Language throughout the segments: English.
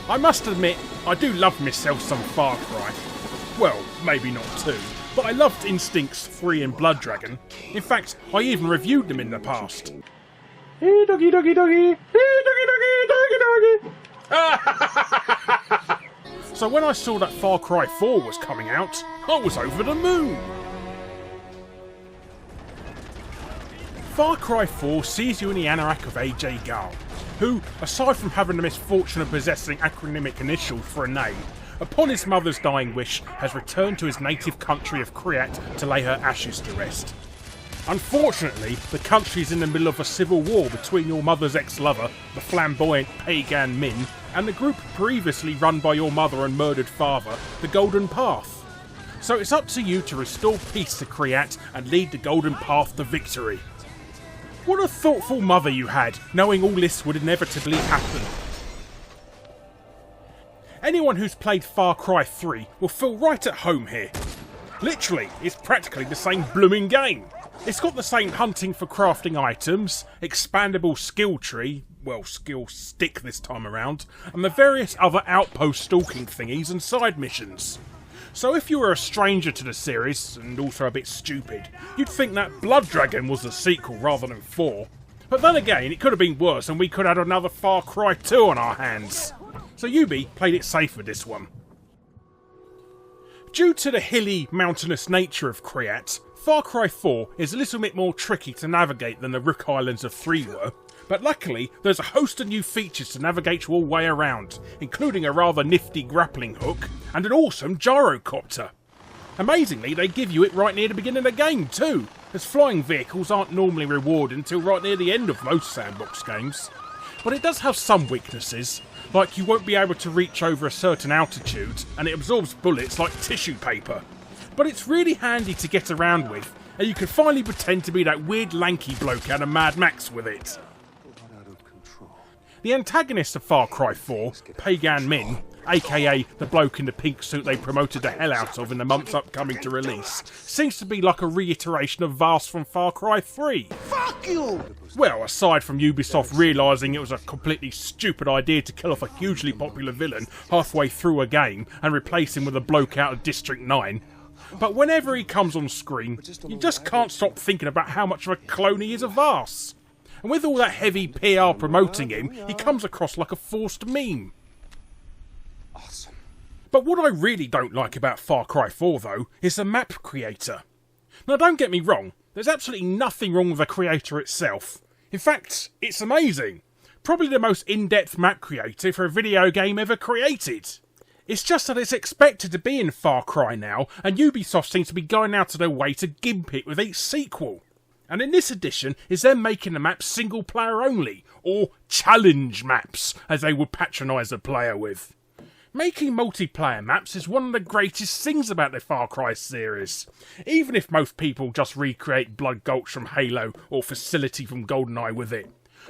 I must admit, I do love myself some Far Cry. Well, maybe not 2, but I loved Instincts 3 and Blood Dragon. In fact, I even reviewed them in the past. Hey doggy doggy doggy, hey doggy doggy doggy doggy. So when I saw that Far Cry 4 was coming out, I was over the moon. Far Cry 4 sees you in the anorak of AJ Gal, who, aside from having the misfortune of possessing acronymic initials for a name, upon his mother's dying wish has returned to his native country of Kriat to lay her ashes to rest. Unfortunately, the country is in the middle of a civil war between your mother's ex-lover, the flamboyant Pagan Min, and the group previously run by your mother and murdered father, the Golden Path. So it's up to you to restore peace to Kriat and lead the Golden Path to victory. What a thoughtful mother you had, knowing all this would inevitably happen. Anyone who's played Far Cry 3 will feel right at home here. Literally, it's practically the same blooming game. It's got the same hunting for crafting items, expandable skill tree, well, skill stick this time around, and the various other outpost stalking thingies and side missions. So if you were a stranger to the series, and also a bit stupid, you'd think that Blood Dragon was a sequel rather than 4. But then again, it could have been worse and we could have had another Far Cry 2 on our hands. So Ubi played it safe with this one. Due to the hilly, mountainous nature of Kriat, Far Cry 4 is a little bit more tricky to navigate than the Rook Islands of 3 were, but luckily there's a host of new features to navigate you all way around, including a rather nifty grappling hook and an awesome gyrocopter. Amazingly, they give you it right near the beginning of the game too, as flying vehicles aren't normally rewarded until right near the end of most sandbox games. But it does have some weaknesses, like you won't be able to reach over a certain altitude and it absorbs bullets like tissue paper. But it's really handy to get around with, and you can finally pretend to be that weird lanky bloke out of Mad Max with it. The antagonist of Far Cry 4, Pagan Min, aka the bloke in the pink suit they promoted the hell out of in the months upcoming to release, seems to be like a reiteration of Vast from Far Cry 3. Fuck you! Well, aside from Ubisoft realising it was a completely stupid idea to kill off a hugely popular villain halfway through a game and replace him with a bloke out of District 9. But whenever he comes on screen, you just can't stop thinking about how much of a clone he is of Vast. And with all that heavy PR promoting him, he comes across like a forced meme. Awesome. But what I really don't like about Far Cry 4 though, is the map creator. Now don't get me wrong, there's absolutely nothing wrong with the creator itself. In fact, it's amazing. Probably the most in-depth map creator for a video game ever created. It's just that it's expected to be in Far Cry now, and Ubisoft seems to be going out of their way to gimp it with each sequel. And in this edition is them making the maps single player only, or challenge maps, as they would patronise the player with. Making multiplayer maps is one of the greatest things about the Far Cry series, even if most people just recreate Blood Gulch from Halo or Facility from GoldenEye with it.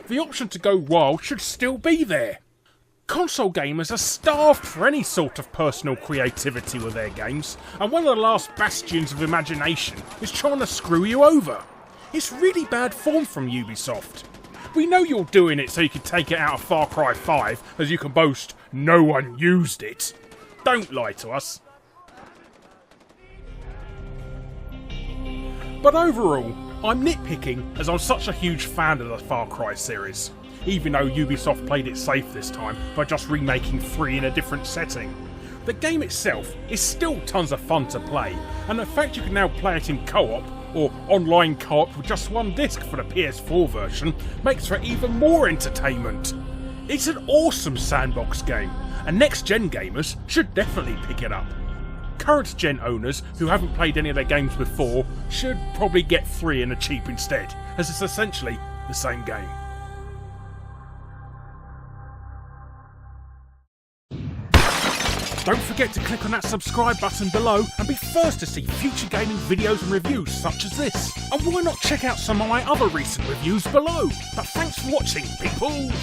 The option to go wild should still be there. Console gamers are starved for any sort of personal creativity with their games, and one of the last bastions of imagination is trying to screw you over. It's really bad form from Ubisoft. We know you're doing it so you can take it out of Far Cry 5, as you can boast no one used it. Don't lie to us. But overall, I'm nitpicking as I'm such a huge fan of the Far Cry series, even though Ubisoft played it safe this time by just remaking 3 in a different setting. The game itself is still tons of fun to play, and the fact you can now play it in co-op, or online co-op with just one disc for the PS4 version, makes for even more entertainment. It's an awesome sandbox game, and next-gen gamers should definitely pick it up. Current-gen owners who haven't played any of their games before should probably get 3 in a cheap instead, as it's essentially the same game. Don't forget to click on that subscribe button below and be first to see future gaming videos and reviews such as this. And why not check out some of my other recent reviews below? But thanks for watching, peoples!